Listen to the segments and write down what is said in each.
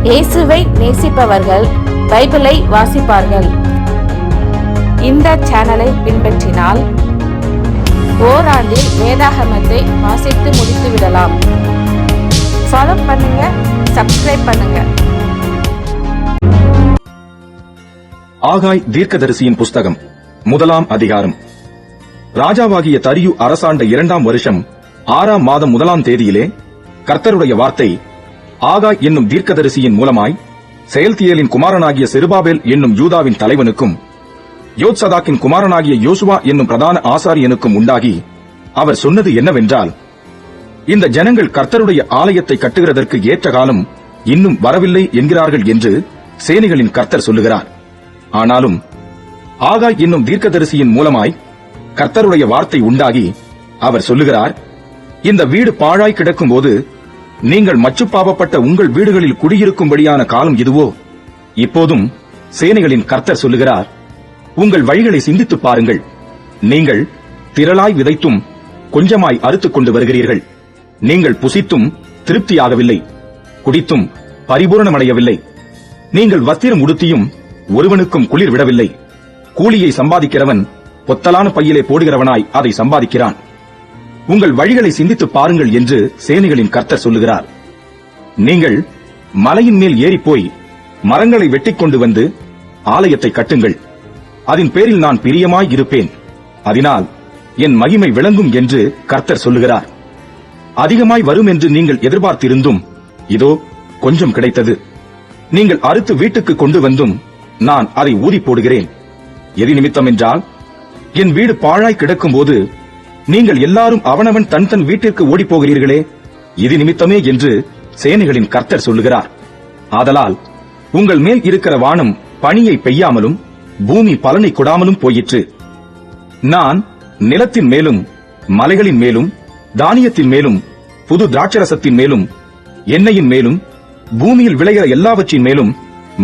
இயேசுவை நேசிப்பவர்கள் பைபிளை வாசிப்பார்கள். இந்த சேனலை பின்பற்றினால் ஓராண்டில் வேதாகமத்தை வாசித்து முடித்து விடலாம். ஃபாலோ பண்ணுங்க, சப்ஸ்கிரைப் பண்ணுங்க. ஆகாய் தீர்க்கதரிசியின் புஸ்தகம் 1ஆம் அதிகாரம். ராஜாவாகிய தரியு அரசாண்ட 2ஆம் வருஷம் 6ஆம் மாதம் 1ஆம் தேதியிலே கர்த்தருடைய வார்த்தை ஆகாய் என்னும் தீர்க்கதரிசியின் மூலமாய் செயல்தியேலின் குமாரனாகிய செருபாபேல் என்னும் யூதாவின் தலைவனுக்கும் யோத்சதாக்கின் குமாரனாகிய யோசுவா என்னும் பிரதான ஆசாரியனுக்கும் உண்டாகி அவர் சொன்னது என்னவென்றால், இந்த ஜனங்கள் கர்த்தருடைய ஆலயத்தை கட்டுகிறதற்கு ஏற்ற காலம் இன்னும் வரவில்லை என்கிறார்கள் என்று சேனைகளின் கர்த்தர் சொல்லுகிறார். ஆனாலும் ஆகாய் என்னும் தீர்க்கதரிசியின் மூலமாய் கர்த்தருடைய வார்த்தை உண்டாகி அவர் சொல்லுகிறார், இந்த வீடு பாழாய் கிடக்கும் போது நீங்கள் மச்சுப்பாவப்பட்ட உங்கள் வீடுகளில் குடியிருக்கும்படியான காலம் இதுவோ? இப்போதும் சேனைகளின் கர்த்தர் சொல்லுகிறார், உங்கள் வழிகளை சிந்தித்துப் பாருங்கள். நீங்கள் திரளாய் விதைத்தும் கொஞ்சமாய் அறுத்துக் கொண்டு வருகிறீர்கள். நீங்கள் புசித்தும் திருப்தியாகவில்லை, குடித்தும் பரிபூரணமடையவில்லை. நீங்கள் வஸ்திரம் உடுத்தியும் ஒருவனுக்கும் குளிர் விடவில்லை. கூலியை சம்பாதிக்கிறவன் பொத்தலான பையிலே போடுகிறவனாய் அதை சம்பாதிக்கிறான். உங்கள் வழிகளை சிந்தித்துப் பாருங்கள் என்று சேனைகளின் கர்த்தர் சொல்லுகிறார். நீங்கள் மலையின் மேல் ஏறிப்போய் மரங்களை வெட்டிக் கொண்டு வந்து ஆலயத்தை கட்டுங்கள். அதன் பேரில் நான் பிரியமாய் இருப்பேன். அதனால் என் மகிமை விளங்கும் என்று கர்த்தர் சொல்லுகிறார். அதிகமாய் வரும் என்று நீங்கள் எதிர்பார்த்திருந்தும் இதோ கொஞ்சம் கிடைத்தது. நீங்கள் அறுத்து வீட்டுக்கு கொண்டு வந்தும் நான் அதை ஊதி போடுகிறேன். எது நிமித்தம் என்றால், என் வீடு பாழாய் கிடக்கும் போது நீங்கள் எல்லாரும் அவனவன் தன் தன் வீட்டிற்கு ஓடிப்போகிறீர்களே, இது நிமித்தமே என்று சேனைகளின் கர்த்தர் சொல்லுகிறார். ஆதலால் உங்கள் மேல் இருக்கிற வானம் பனியை பெய்யாமலும் பூமி பலனை கொடாமலும் போயிற்று. நான் நிலத்தின் மேலும் மலைகளின் மேலும் தானியத்தின் மேலும் புது திராட்சரசத்தின் மேலும் எண்ணெயின் மேலும் பூமியில் விளைகிற எல்லாவற்றின் மேலும்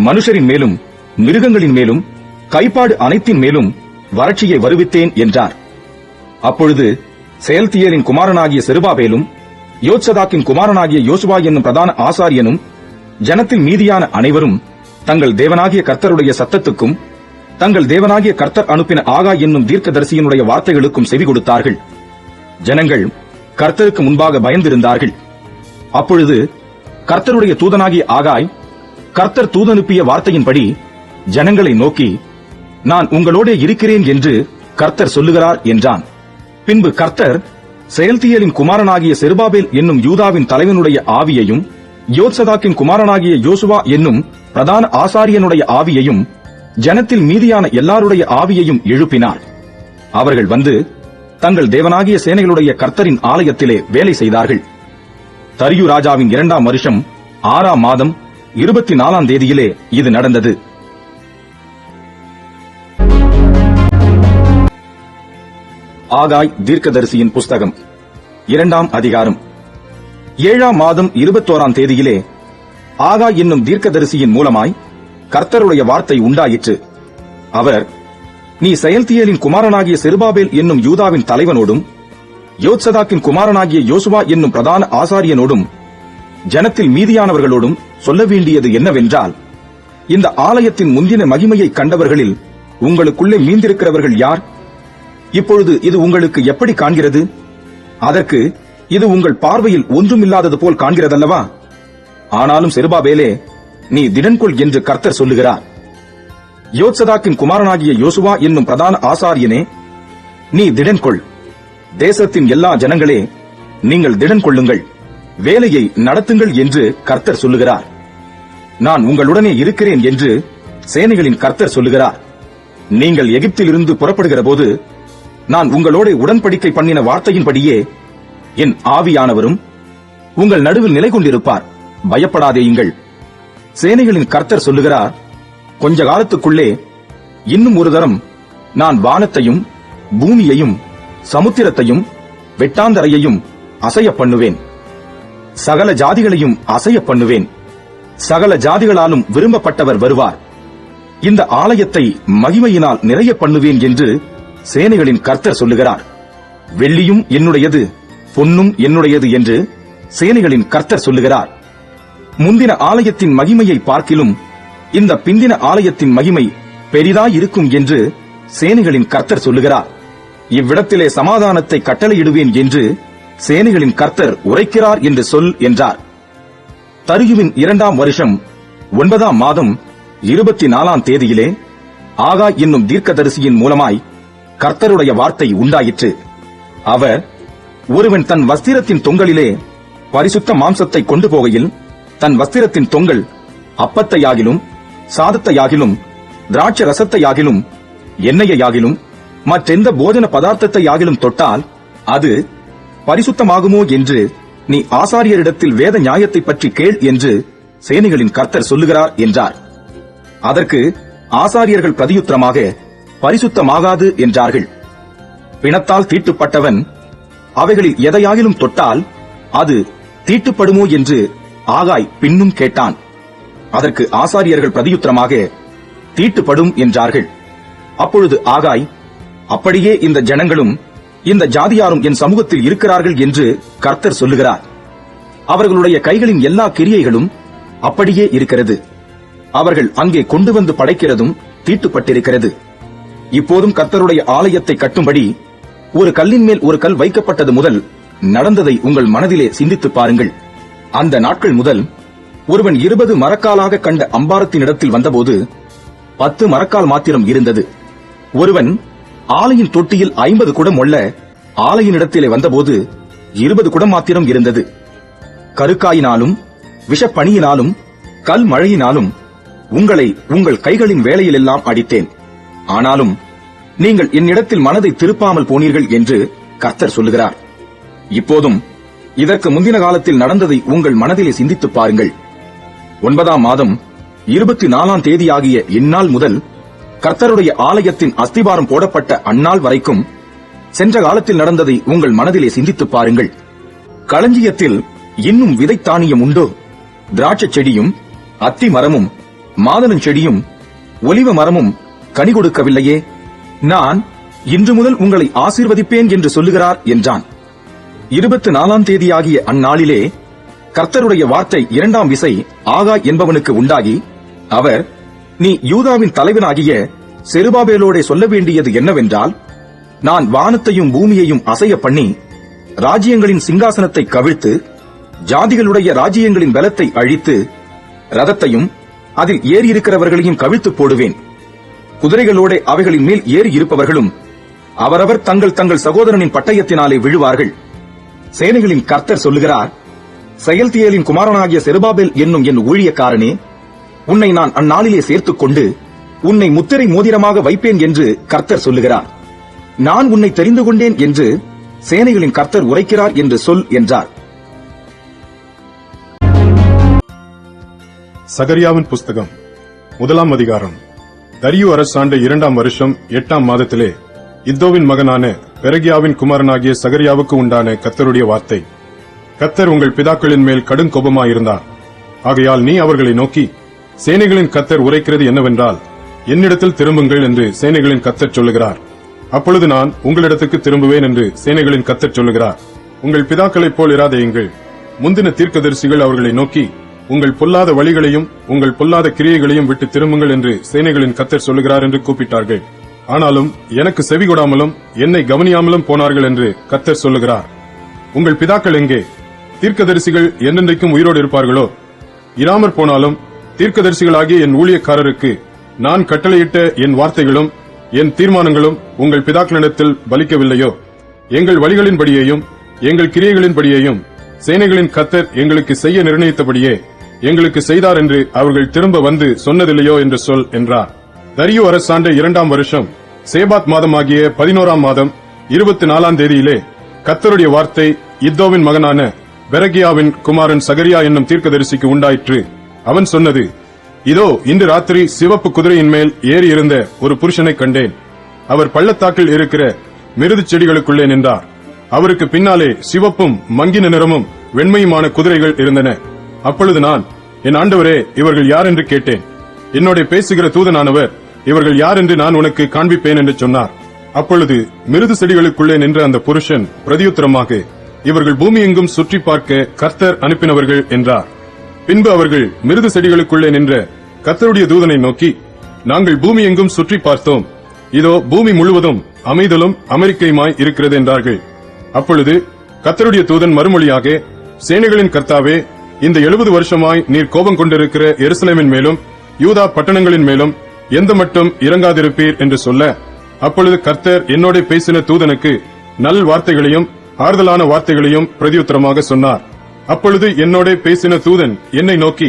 மனுஷரின் மேலும் மிருகங்களின் மேலும் கைப்பாடு அனைத்தின் மேலும் வறட்சியை வருவித்தேன் என்றார். அப்பொழுது செயல்தியேலின் குமாரனாகிய செருபாபேலும் யோத்சதாக்கின் குமாரனாகிய யோசுவா என்னும் பிரதான ஆசாரியனும் ஜனத்தில் மீதியான அனைவரும் தங்கள் தேவனாகிய கர்த்தருடைய சத்தத்துக்கும் தங்கள் தேவனாகிய கர்த்தர் அனுப்பின ஆகாய் என்னும் தீர்க்கதரிசியினுடைய வார்த்தைகளுக்கும் செவி கொடுத்தார்கள். ஜனங்கள் கர்த்தருக்கு முன்பாக பயந்திருந்தார்கள். அப்பொழுது கர்த்தருடைய தூதனாகிய ஆகாய் கர்த்தர் தூதனுப்பிய வார்த்தையின்படி ஜனங்களை நோக்கி, நான் உங்களோடே இருக்கிறேன் என்று கர்த்தர் சொல்லுகிறார் என்றான். பின்பு கர்த்தர் செயல்தியேலின் குமாரனாகிய செருபாபேல் என்னும் யூதாவின் தலைவனுடைய ஆவியையும் யோத்சதாக்கின் குமாரனாகிய யோசுவா என்னும் பிரதான ஆசாரியனுடைய ஆவியையும் ஜனத்தில் மீதியான எல்லாருடைய ஆவியையும் எழுப்பினார். அவர்கள் வந்து தங்கள் தேவனாகிய சேனைகளுடைய கர்த்தரின் ஆலயத்திலே வேலை செய்தார்கள். தரியு ராஜாவின் 2ஆம் வருஷம் 6ஆம் மாதம் 24ஆம் தேதியிலே இது நடந்தது. ஆகாய் தீர்க்கதரிசியின் புஸ்தகம் 2ஆம் அதிகாரம். 7ஆம் மாதம் 21ஆம் தேதியிலே ஆகாய் என்னும் தீர்க்கதரிசியின் மூலமாய் கர்த்தருடைய வார்த்தை உண்டாயிற்று. அவர், நீ செயல்தியேலின் குமாரனாகிய செருபாபேல் என்னும் யூதாவின் தலைவனோடும் யோத்சதாக்கின் குமாரனாகிய யோசுவா என்னும் பிரதான ஆசாரியனோடும் ஜனத்தில் மீதியானவர்களோடும் சொல்ல வேண்டியது என்னவென்றால், இந்த ஆலயத்தின் முந்தின மகிமையை கண்டவர்களில் உங்களுக்குள்ளே மீந்திருக்கிறவர்கள் யார்? இப்பொழுது இது உங்களுக்கு எப்படி காண்கிறது? அதற்கு இது உங்கள் பார்வையில் ஒன்றுமில்லாதது போல் காண்கிறதல்லவா? ஆனாலும் செருபாபேலே, நீ திடன்கொள் என்று கர்த்தர் சொல்லுகிறார். யோத்சதாக்கின் குமாரனாகிய யோசுவா என்னும் பிரதான ஆசாரியனே, நீ திடன்கொள். தேசத்தின் எல்லா ஜனங்களே, நீங்கள் திடன் கொள்ளுங்கள், வேலையை நடத்துங்கள் என்று கர்த்தர் சொல்லுகிறார். நான் உங்களுடனே இருக்கிறேன் என்று சேனைகளின் கர்த்தர் சொல்லுகிறார். நீங்கள் எகிப்திலிருந்து புறப்படுகிற போது நான் உங்களோட உடன்படிக்கை பண்ணின வார்த்தையின்படியே என் ஆவியானவரும் உங்கள் நடுவில் நிலை கொண்டிருப்பார். பயப்படாதேயுங்கள். சேனைகளின் கர்த்தர் சொல்லுகிறார், கொஞ்ச காலத்துக்குள்ளே இன்னும் ஒரு தரம் நான் வானத்தையும் பூமியையும் சமுத்திரத்தையும் வெட்டாந்தரையையும் அசைய பண்ணுவேன். சகல ஜாதிகளையும் அசைய பண்ணுவேன். சகல ஜாதிகளாலும் விரும்பப்பட்டவர் வருவார். இந்த ஆலயத்தை மகிமையினால் நிறைய பண்ணுவேன் என்று சேனைகளின் கர்த்தர் சொல்லுகிறார். வெள்ளியும் என்னுடையது, பொன்னும் என்னுடையது என்று சேனைகளின் கர்த்தர் சொல்லுகிறார். முந்தின ஆலயத்தின் மகிமையை பார்க்கிலும் இந்த பிந்தின ஆலயத்தின் மகிமை பெரிதாயிருக்கும் என்று சேனைகளின் கர்த்தர் சொல்லுகிறார். இவ்விடத்திலே சமாதானத்தை கட்டளையிடுவேன் என்று சேனைகளின் கர்த்தர் உரைக்கிறார் என்று சொல் என்றார். தரியுவின் 2ஆம் வருஷம் 9ஆம் மாதம் 24ஆம் தேதியிலே ஆகாய் என்னும் தீர்க்கதரிசியின் மூலமாய் கர்த்தருடைய வார்த்தை உண்டாயிற்று. அவர், ஒருவன் தன் வஸ்திரத்தின் தொங்கலிலே பரிசுத்த மாம்சத்தை கொண்டு போகையில் தன் வஸ்திரத்தின் தொங்கல் அப்பத்தையாகிலும் சாதத்தையாகிலும் திராட்சை ரசத்தையாகிலும் எண்ணெயையாகிலும் மற்றெந்த போஜன பதார்த்தத்தையாகிலும் தொட்டால் அது பரிசுத்தமாகுமோ என்று நீ ஆசாரியரிடத்தில் வேத நியாயத்தை பற்றி கேள் என்று சேனைகளின் கர்த்தர் சொல்லுகிறார் என்றார். அதற்கு ஆசாரியர்கள் பிரதியுத்தரமாக, பரிசுத்தமாகாது என்றார்கள். பிணத்தால் தீட்டுப்பட்டவன் அவைகளில் எதையாகிலும் தொட்டால் அது தீட்டுப்படுமோ என்று ஆகாய் பின்னும் கேட்டான். அதற்கு ஆசாரியர்கள் பிரதியுத்தரமாக, தீட்டுப்படும் என்றார்கள். அப்பொழுது ஆகாய், அப்படியே இந்த ஜனங்களும் இந்த ஜாதியாரும் என் சமூகத்தில் இருக்கிறார்கள் என்று கர்த்தர் சொல்லுகிறார். அவர்களுடைய கைகளின் எல்லா கிரியைகளும் அப்படியே இருக்கிறது. அவர்கள் அங்கே கொண்டு வந்து படைக்கிறதும் தீட்டுப்பட்டிருக்கிறது. இப்போதும் கர்த்தருடைய ஆலயத்தை கட்டும்படி ஒரு கல்லின் மேல் ஒரு கல் வைக்கப்பட்டது முதல் நடந்ததை உங்கள் மனதிலே சிந்தித்துப் பாருங்கள். அந்த நாட்கள் முதல் ஒருவன் 20 மரக்காலாக கண்ட அம்பாரத்தினிடத்தில் வந்தபோது 10 மரக்கால் மாத்திரம் இருந்தது. ஒருவன் ஆலையின் தொட்டியில் 50 குடம் உள்ள ஆலையினிடத்திலே வந்தபோது 20 குடம் மாத்திரம் இருந்தது. கருக்காயினாலும் விஷப்பணியினாலும் கல் மழையினாலும் உங்களை உங்கள் கைகளின் வேலையிலெல்லாம் அடித்தேன். ஆனாலும் நீங்கள் என்னிடத்தில் மனதை திருப்பாமல் போனீர்கள் என்று கர்த்தர் சொல்லுகிறார். இப்போதும் இதற்கு முந்தின காலத்தில் நடந்ததை உங்கள் மனதிலே சிந்தித்துப் பாருங்கள். 9ஆம் மாதம் 24ஆம் தேதியாகிய இந்நாள் முதல் கர்த்தருடைய ஆலயத்தின் அஸ்திபாரம் போடப்பட்ட அந்நாள் வரைக்கும் சென்ற காலத்தில் நடந்ததை உங்கள் மனதிலே சிந்தித்துப் பாருங்கள். களஞ்சியத்தில் இன்னும் விதைத்தானியம் உண்டோ? திராட்சை செடியும் அத்தி மரமும் மாதளம் செடியும் ஒலிவ மரமும் கனி கொடுக்கவில்லையே? நான் இன்று முதல் உங்களை ஆசீர்வதிப்பேன் என்று சொல்லுகிறார் என்றான். 24ஆம் தேதியாகிய அந்நாளிலே கர்த்தருடைய வார்த்தை 2ஆம் விசை ஆகாய் என்பவனுக்கு உண்டாகி, அவர், நீ யூதாவின் தலைவனாகிய செருபாபேலோடே சொல்ல வேண்டியது என்னவென்றால், நான் வானத்தையும் பூமியையும் அசைய பண்ணி ராஜ்யங்களின் சிங்காசனத்தை கவிழ்த்து ஜாதிகளுடைய ராஜ்யங்களின் பலத்தை அழித்து ரதத்தையும் அதில் ஏறி இருக்கிறவர்களையும் கவிழ்த்து போடுவேன். குதிரைகளோட அவைகளின் மேல் ஏறி இருப்பவர்களும் அவரவர் தங்கள் தங்கள் சகோதரனின் பட்டயத்தினாலே விழுவார்கள். சேனைகளின் கர்த்தர் சொல்லுகிறார், செயல்தியேலின் குமாரனாகிய செருபாபேல் என்னும் என் ஊழியக்காரனே, உன்னை நான் அந்நாளிலே சேர்த்துக் கொண்டு உன்னை முத்திரை மோதிரமாக வைப்பேன் என்று கர்த்தர் சொல்லுகிறார். நான் உன்னை தெரிந்து கொண்டேன் என்று சேனைகளின் கர்த்தர் உரைக்கிறார் என்று சொல் என்றார். சகரியாவின் புஸ்தகம் 1ஆம் அதிகாரம். தரியு அரசாண்ட 2ஆம் வருஷம் 8ஆம் மாதத்திலே இத்தோவின் மகனான பெரகியாவின் குமாரனாகிய சகரியாவுக்கு உண்டான கர்த்தருடைய வார்த்தை. கர்த்தர் உங்கள் பிதாக்களின் மேல் கடும் கோபமாயிருந்தார். ஆகையால் நீ அவர்களை நோக்கி, சேனைகளின் கர்த்தர் உரைக்கிறது என்னவென்றால், என்னிடத்தில் திரும்புங்கள் என்று சேனைகளின் கர்த்தர் சொல்லுகிறார். அப்பொழுது நான் உங்களிடத்துக்கு திரும்புவேன் என்று சேனைகளின் கர்த்தர் சொல்லுகிறார். உங்கள் பிதாக்களைப் போல் இராதேயுங்கள். முந்தின தீர்க்கதரிசிகள் அவர்களை நோக்கி, உங்கள் பொல்லாத வழிகளையும் உங்கள் பொல்லாத கிரியைகளையும் விட்டு திரும்புங்கள் என்று சேனைகளின் கர்த்தர் சொல்லுகிறார் என்று கூப்பிட்டார்கள். ஆனாலும் எனக்கு செவி கொடாமலும் என்னை கவனியாமலும் போனார்கள் என்று கர்த்தர் சொல்லுகிறார். உங்கள் பிதாக்கள் எங்கே? தீர்க்கதரிசிகள் என்னென்றைக்கும் உயிரோடு இருப்பார்களோ? இராமற் போனாலும் தீர்க்கதரிசிகளாகிய என் ஊழியக்காரருக்கு நான் கட்டளையிட்ட என் வார்த்தைகளும் என் தீர்மானங்களும் உங்கள் பிதாக்களிடத்தில் பலிக்கவில்லையோ? எங்கள் வழிகளின்படியேயும் எங்கள் கிரியைகளின்படியேயும் சேனைகளின் கர்த்தர் எங்களுக்கு செய்ய நிர்ணயித்தபடியே எங்களுக்கு செய்தார் என்று அவர்கள் திரும்ப வந்து சொன்னதில்லையோ என்று சொல் என்றார். தரியு அரசாண்ட 2ஆம் வருஷம் சேபாத் மாதமாகிய 11ஆம் மாதம் 24ஆம் தேதியிலே கர்த்தருடைய வார்த்தை இத்தோவின் மகனான பெரகியாவின் குமாரன் சகரியா என்னும் தீர்க்கதரிசிக்கு உண்டாயிற்று. அவன் சொன்னது, இதோ இன்று ராத்திரி சிவப்பு குதிரையின் மேல் ஏறி இருந்த ஒரு புருஷனை கண்டேன். அவர் பள்ளத்தாக்கில் இருக்கிற மிருது செடிகளுக்குள்ளே நின்றார். அவருக்கு பின்னாலே சிவப்பும் மங்கின நிறமும் வெண்மையுமான குதிரைகள் இருந்தன. அப்பொழுது நான், என் ஆண்டவரே, இவர்கள் யார் என்று கேட்டேன். என்னோட பேசுகிற தூதனானவர், இவர்கள் யார் என்று நான் உனக்கு காண்பிப்பேன் என்று சொன்னார். அப்பொழுது மிருது செடிகளுக்குள்ளே நின்ற அந்த புருஷன் பிரதியுத்தரமாக, இவர்கள் பூமி எங்கும் சுற்றி பார்க்க கர்த்தர் அனுப்பினவர்கள் என்றார். பின்பு அவர்கள் மிருது செடிகளுக்குள்ளே நின்ற கர்த்தருடைய தூதனை நோக்கி, நாங்கள் பூமி எங்கும் சுற்றி பார்த்தோம், இதோ பூமி முழுவதும் அமைதலும் அமெரிக்கையுமாய் இருக்கிறது என்றார்கள். அப்பொழுது கர்த்தருடைய தூதன் மறுமொழியாக, சேனைகளின் கர்த்தாவே, இந்த 70 வருஷமாய் நீர் கோபம் கொண்டிருக்கிற எருசலேமின் மேலும் யூதா பட்டணங்களின் மேலும் எந்த மட்டும் இறங்காதிருப்பீர் என்று சொல்ல, அப்பொழுது கர்த்தர் என்னோட பேசின தூதனுக்கு நல் வார்த்தைகளையும் ஆறுதலான வார்த்தைகளையும் பிரதியுத்தரமாக சொன்னார். அப்பொழுது என்னோட பேசின தூதன் என்னை நோக்கி,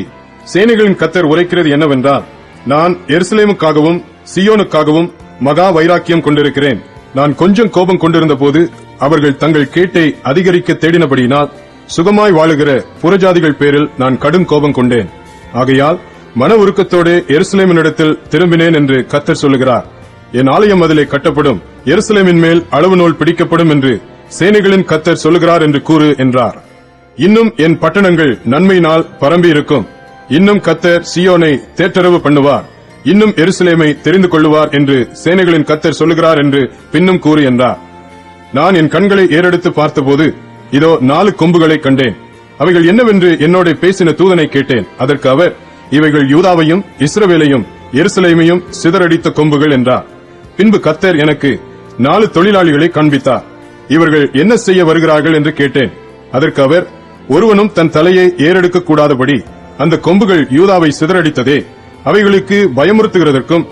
சேனைகளின் கர்த்தர் உரைக்கிறது என்னவென்றால், நான் எருசலேமுக்காகவும் சியோனுக்காகவும் மகா வைராக்கியம் கொண்டிருக்கிறேன். நான் கொஞ்சம் கோபம் கொண்டிருந்த போது அவர்கள் தங்கள் கேட்டை அதிகரிக்க தேடினபடியினால் சுகமாய் வாழுகிற புறஜாதிகள் பேரில் நான் கடும் கோபம் கொண்டேன். ஆகையால் மன உருக்கத்தோடு எருசலேமினிடத்தில் திரும்பினேன் என்று கர்த்தர் சொல்லுகிறார். என் ஆலயம் அதிலே கட்டப்படும், எருசலேமின் மேல் அளவு நூல் பிடிக்கப்படும் என்று சேனைகளின் கர்த்தர் சொல்லுகிறார் என்று கூறு என்றார். இன்னும் என் பட்டணங்கள் நன்மையினால் பரம்பி இருக்கும். இன்னும் கர்த்தர் சியோனை தேற்றரவு பண்ணுவார். இன்னும் எருசலேமை தெரிந்து கொள்ளுவார் என்று சேனைகளின் கர்த்தர் சொல்லுகிறார் என்று பின்னும் கூறு என்றார். நான் என் கண்களை ஏறெடுத்து பார்த்தபோது இதோ 4 கொம்புகளை கண்டேன். அவைகள் என்னவென்று என்னோட பேசின தூதனை கேட்டேன். அதற்கு அவர், இவைகள் யூதாவையும் இஸ்ரவேலையும் எருசலேமையும் சிதறடித்த கொம்புகள் என்றார். பின்பு கர்த்தர் எனக்கு 4 தொழிலாளிகளை காண்பித்தார். இவர்கள் என்ன செய்ய வருகிறார்கள் என்று கேட்டேன். அதற்கு அவர், ஒருவனும் தன் தலையை ஏறெடுக்க கூடாதபடி அந்த கொம்புகள் யூதாவை சிதறடித்ததே, அவைகளுக்கு பயமுறுத்துகிறதற்கும்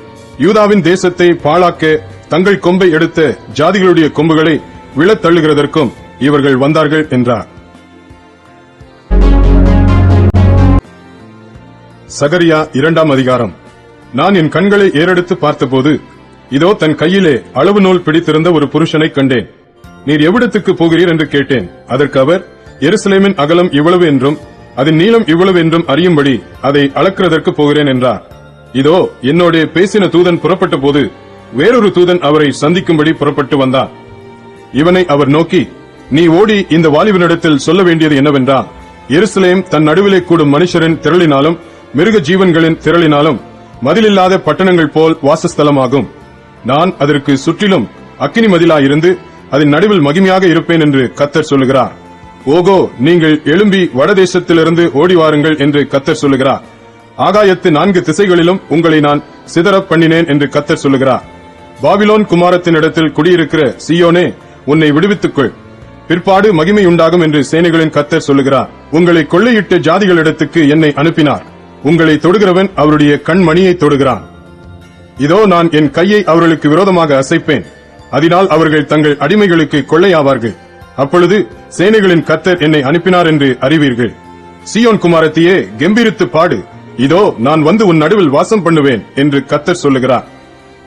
யூதாவின் தேசத்தை பாழாக்க தங்கள் கொம்பை எடுத்த ஜாதிகளுடைய கொம்புகளை விழத் தள்ளுகிறதற்கும் இவர்கள் வந்தார்கள் என்றார். சகரியா 2ஆம் அதிகாரம். நான் என் கண்களை ஏறெடுத்து பார்த்தபோது இதோ தன் கையிலே அளவு நூல் பிடித்திருந்த ஒரு புருஷனை கண்டேன். நீர் எவ்விடத்துக்கு போகிறீர் என்று கேட்டேன். அதற்கு அவர், எருசலேமின் அகலம் இவ்வளவு என்றும் அதன் நீளம் இவ்வளவு என்றும் அறியும்படி அதை அளக்கிறதற்கு போகிறேன் என்றார். இதோ என்னோட பேசின தூதன் புறப்பட்ட போது வேறொரு தூதன் அவரை சந்திக்கும்படி புறப்பட்டு வந்தார். இவனை அவர் நோக்கி, நீ ஓடி இந்த வாலிபனிடத்தில் சொல்ல வேண்டியது என்னவென்றால், எருசலேம் தன் நடுவிலே கூடும் மனுஷரின் திரளினாலும் மிருக ஜீவன்களின் திரளினாலும் மதிலில்லாத பட்டணங்கள் போல் வாசஸ்தலமாகும். நான் அதற்கு சுற்றிலும் அக்கினி மதிலாயிருந்து அதன் நடுவில் மகிமையாக இருப்பேன் என்று கர்த்தர் சொல்லுகிறார். ஓகோ, நீங்கள் எழும்பி வடதேசத்திலிருந்து ஓடி வாருங்கள் என்று கர்த்தர் சொல்லுகிறார். ஆகாயத்து 4 திசைகளிலும் உங்களை நான் சிதறப் பண்ணினேன் என்று கர்த்தர் சொல்லுகிறார். பாபிலோன் குமாரத்தினிடத்தில் குடியிருக்கிற சியோனே, உன்னை விடுவித்துக்கொள், பிற்பாடு மகிமை உண்டாகும் என்று சேனைகளின் கர்த்தர் சொல்லுகிறார். உங்களை கொள்ளையிட்ட ஜாதிகளிடத்துக்கு என்னை அனுப்பினார். உங்களை தொடுகிறவன் அவருடைய கண்மணியை தொடுகிறான். இதோ நான் என் கையை அவர்களுக்கு விரோதமாக அசைப்பேன், அதனால் அவர்கள் தங்கள் அடிமைகளுக்கு கொள்ளையாவார்கள். அப்பொழுது சேனைகளின் கர்த்தர் என்னை அனுப்பினார் என்று அறிவீர்கள். சீயோன் குமாரத்தியே, கெம்பீரித்து பாடு, இதோ நான் வந்து உன் நடுவில் வாசம் பண்ணுவேன் என்று கர்த்தர் சொல்லுகிறார்.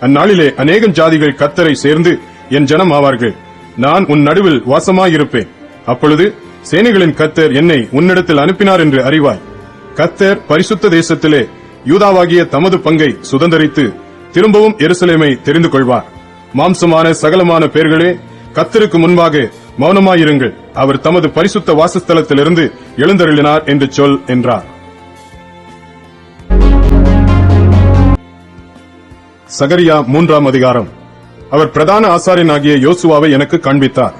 அந்நாளிலே அநேகம் ஜாதிகள் கர்த்தரை சேர்ந்து என் ஜனம் ஆவார்கள். நான் உன் நடுவில் வாசமாயிருப்பேன். அப்பொழுது சேனைகளின் கர்த்தர் என்னை உன்னிடத்தில் அனுப்பினார் என்று அறிவாய். கர்த்தர் பரிசுத்த தேசத்திலே யூதாவாகிய தமது பங்கை சுதந்தரித்து திரும்பவும் எருசலேமை தெரிந்து கொள்வார். மாம்சமான சகலமான பேர்களே, கர்த்தருக்கு முன்பாக மௌனமாயிருங்கள், அவர் தமது பரிசுத்த வாசஸ்தலத்திலிருந்து எழுந்தருளினார் என்று சொல் என்றார். சகரியா 3ஆம் அதிகாரம். அவர் பிரதான ஆசாரியனாகிய யோசுவாவை எனக்கு காண்பித்தார்.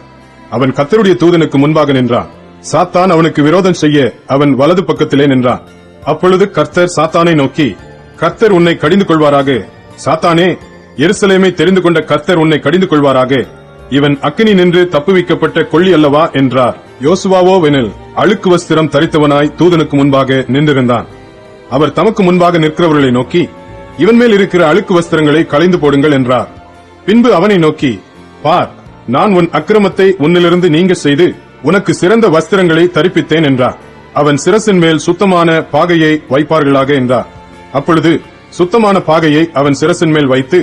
அவன் கர்த்தருடைய தூதனுக்கு முன்பாக நின்றான். சாத்தான் அவனுக்கு விரோதம் செய்ய அவன் வலது பக்கத்திலே நின்றான். அப்பொழுது கர்த்தர் சாத்தானை நோக்கி, கர்த்தர் உன்னை கடிந்து கொள்வாராக. சாத்தானே, எருசலேமை தெரிந்து கொண்ட கர்த்தர் உன்னை கடிந்து கொள்வாராக. இவன் அக்கினி நின்று தப்புவிக்கப்பட்ட கொள்ளி அல்லவா என்றார். யோசுவாவோ வெனில் அழுக்கு வஸ்திரம் தரித்தவனாய் தூதனுக்கு முன்பாக நின்றிருந்தான். அவர் தமக்கு முன்பாக நிற்கிறவர்களை நோக்கி, இவன் மேல் இருக்கிற அழுக்கு வஸ்திரங்களை களைந்து போடுங்கள் என்றார். பின்பு அவனை நோக்கி, பார், நான் உன் அக்கிரமத்தை உன்னிலிருந்து நீங்க செய்து உனக்கு சிறந்த வஸ்திரங்களை தரிப்பித்தேன் என்றார். அவன் சிரசின் மேல் சுத்தமான பாகையை வைப்பார்களாக என்றார். அப்பொழுது சுத்தமான பாகையை அவன் சிரசின் மேல் வைத்து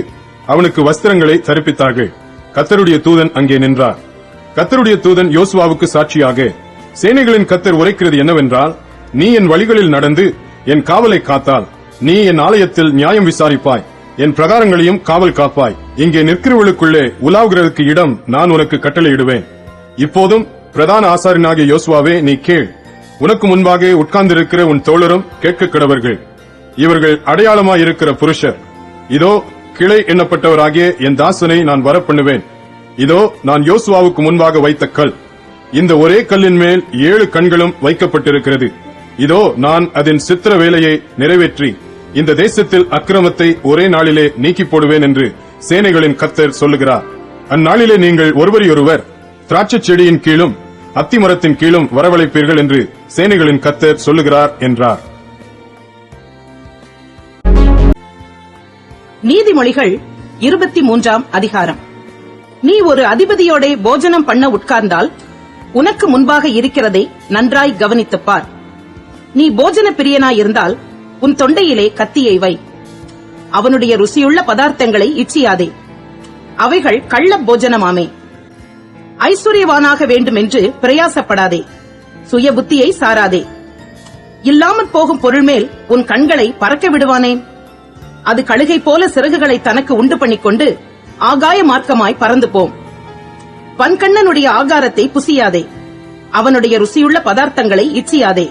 அவனுக்கு வஸ்திரங்களை தரிப்பித்தார்கள். கர்த்தருடைய தூதன் அங்கே நின்றார். கர்த்தருடைய தூதன் யோசுவாவுக்கு சாட்சியாக, சேனைகளின் கர்த்தர் உரைக்கிறது என்னவென்றால், நீ என் வழிகளில் நடந்து என் காவலை காத்தால் நீ என் ஆலயத்தில் நியாயம் விசாரிப்பாய், என் பிரகாரங்களையும் காவல் காப்பாய். இங்கே நிற்கிறவர்களுக்குள்ளே உலாவுகிறதுக்கு இடம் நான் உனக்கு கட்டளையிடுவேன். இப்போதும் பிரதான ஆசாரியனாகிய யோசுவாவே, நீ கேள். உனக்கு முன்பாக உட்கார்ந்திருக்கிற உன் தோழரும் கேட்க கிடவர்கள். இவர்கள் அடையாளமாயிருக்கிற புருஷர். இதோ கிளை எண்ணப்பட்டவராகிய என் தாசனை நான் வரப்பண்ணுவேன். இதோ நான் யோசுவாவுக்கு முன்பாக வைத்த கல். இந்த ஒரே கல்லின் மேல் 7 கண்களும் வைக்கப்பட்டிருக்கிறது. இதோ நான் அதன் சித்திர வேலையை நிறைவேற்றி இந்த தேசத்தில் அக்கிரமத்தை ஒரே நாளிலே நீக்கி போடுவேன் என்று சேனைகளின் கர்த்தர் சொல்லுகிறார். அந்நாளிலே நீங்கள் ஒருவரையொருவர் திராட்சை செடியின் கீழும் அத்திமரத்தின் கீழும் வரவழைப்பீர்கள் என்று சேனைகளின் கர்த்தர் சொல்லுகிறார் என்றார். நீதிமொழிகள் 23ஆம் அதிகாரம். நீ ஒரு அதிபதியோட போஜனம் பண்ண உட்கார்ந்தால் உனக்கு முன்பாக இருக்கிறதை நன்றாய் கவனித்துப் பார். நீ போஜன பிரியனாயிருந்தால் உன் தொண்டையிலே கத்தியை வை. அவனுடைய ருசியுள்ள பதார்த்தங்களை இச்சியாதே, அவைகள் கள்ள போஜனமாமே. ஐஸ்வர்யவானாக வேண்டுமென்று பிரயாசப்படாதே, சுய புத்தியை சாராதே. இல்லாமற் போகும் பொருள் மேல் உன் கண்களை பறக்க விடுவானேன்? அது கழுகை போல சிறகுகளை தனக்கு உண்டு பண்ணிக்கொண்டு ஆகாய மார்க்கமாய் பறந்து போம். வன்கண்ணனுடைய ஆகாரத்தை புசியாதே, அவனுடைய ருசியுள்ள பதார்த்தங்களை இச்சியாதே.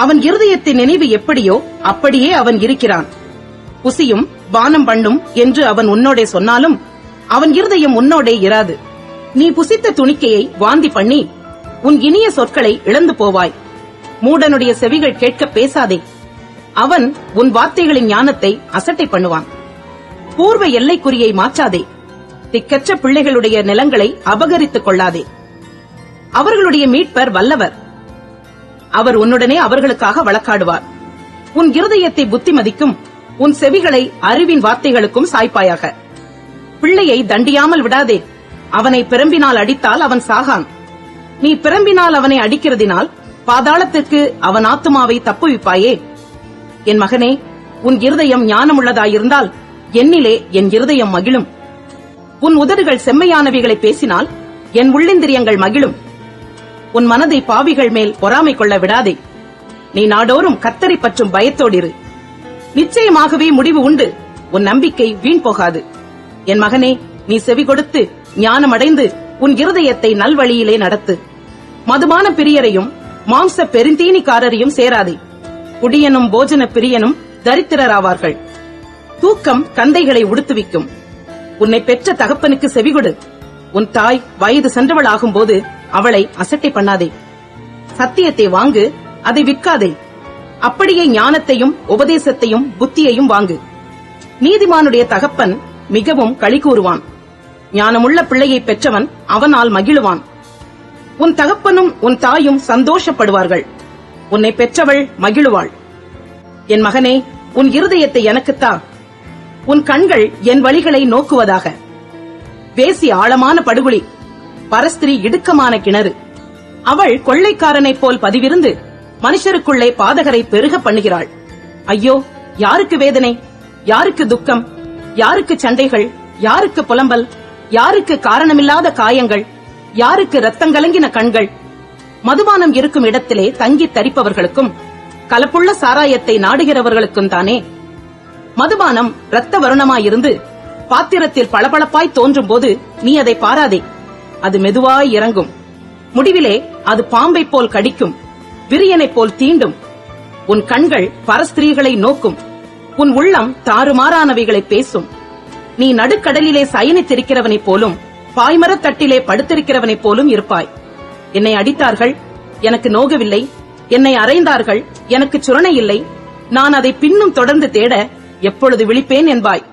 அவன் இருதயத்தின் நினைவு எப்படியோ அப்படியே அவன் இருக்கிறான். புசியும் பானம் பண்ணும் என்று அவன் உன்னோடே சொன்னாலும் அவன் இருதயம் உன்னோடே இராது. நீ புசித்த துணிக்கையை வாந்தி பண்ணி உன் இனிய சொற்களை இழந்து போவாய். மூடனுடைய செவிகள் கேட்க பேசாதே, அவன் உன் வார்த்தைகளின் ஞானத்தை அசட்டை பண்ணுவான். பூர்வ எல்லைக்குறியை மாற்றாதே, திக்கற்ற பிள்ளைகளுடைய நிலங்களை அபகரித்துக் கொள்ளாதே. அவர்களுடைய மீட்பர் வல்லவர், அவர் உன்னுடனே அவர்களுக்காக வழக்காடுவார். உன் இருதயத்தை புத்திமதிக்கும், உன் செவிகளை அறிவின் வார்த்தைகளுக்கும் சாய்ப்பாயாக. பிள்ளையை தண்டியாமல் விடாதே, அவனை பிரம்பினால் அடித்தால் அவன் சாகான். நீ பிரம்பினால் அவனை அடிக்கிறதினால் பாதாளத்திற்கு அவன் ஆத்துமாவை தப்புவிப்பாயே. என் மகனே, உன் இருதயம் ஞானமுள்ளதாயிருந்தால் என்னிலே என் இருதயம் மகிழும். உன் உதடுகள் செம்மையானவைகளை பேசினால் என் உள்ளிந்திரியங்கள் மகிழும். உன் மனதை பாவிகள் மேல் பொறாமை கொள்ள விடாதே. நீ நாடோறும் கர்த்தரை பற்றும் பயத்தோடிரு. நிச்சயமாகவே முடிவு உண்டு, உன் நம்பிக்கை வீண் போகாது. என் மகனே, நீ செவி கொடுத்து ஞானமடைந்து உன் இருதயத்தை நல்வழியிலே நடத்து. மதுபான பிரியரையும் மாம்ச பெருந்தீனிக்காரரையும் சேராதே. குடியனும் போஜன பிரியனும் தரித்திரராவார்கள். தூக்கம் கந்தைகளை உடுத்துவிக்கும். உன்னை பெற்ற தகப்பனுக்கு செவிகொடு. உன் தாய் வயது சென்றவளாகும் போது அவளை அசட்டை பண்ணாதே. சத்தியத்தை வாங்கு, அதை விற்காதே. அப்படியே ஞானத்தையும் உபதேசத்தையும் புத்தியையும் வாங்கு. நீதிமானுடைய தகப்பன் மிகவும் களி கூறுவான். ஞானமுள்ள பிள்ளையை பெற்றவன் அவனால் மகிழுவான். உன் தகப்பனும் உன் தாயும் சந்தோஷப்படுவார்கள். உன்னை பெற்றவள் மகிழுவாள். என் மகனே, உன் இருதயத்தை எனக்குத்தா. உன் கண்கள் என் வழிகளை நோக்குவதாக. வேசி ஆழமான படுகுழி, பரஸ்திரி இடுக்கமான கிணறு. அவள் கொள்ளைக்காரனைப் போல் பதிவிருந்து மனுஷருக்குள்ளே பாதகரை பெருக பண்ணுகிறாள். ஐயோ, யாருக்கு வேதனை, யாருக்கு துக்கம், யாருக்கு சண்டைகள், யாருக்கு புலம்பல், யாருக்கு காரணமில்லாத காயங்கள், யாருக்கு ரத்தங்கலங்கின கண்கள். மதுபானம் இருக்கும் இடத்திலே தங்கி தரிப்பவர்களுக்கும் கலப்புள்ள சாராயத்தை நாடுகிறவர்களுக்கும் தானே. மதுபானம் இரத்த வருணமாயிருந்து பாத்திரத்தில் பளபளப்பாய் தோன்றும் போது நீ அதை பாராதே. அது மெதுவாய் இறங்கும். முடிவிலே அது பாம்பை போல் கடிக்கும், விரியனைப் போல் தீண்டும். உன் கண்கள் பரஸ்திரீகளை நோக்கும், உன் உள்ளம் தாறுமாறானவைகளை பேசும். நீ நடுக்கடலிலே சயனித்திருக்கிறவனைப் போலும் பாய்மரத்தட்டிலே படுத்திருக்கிறவனைப் போலும் இருப்பாய். என்னை அடித்தார்கள், எனக்கு நோகவில்லை. என்னை அறைந்தார்கள், எனக்கு சுரணை இல்லை. நான் அதை பின்னும் தொடர்ந்து தேட எப்பொழுது விழிப்பேன் என்பாய்.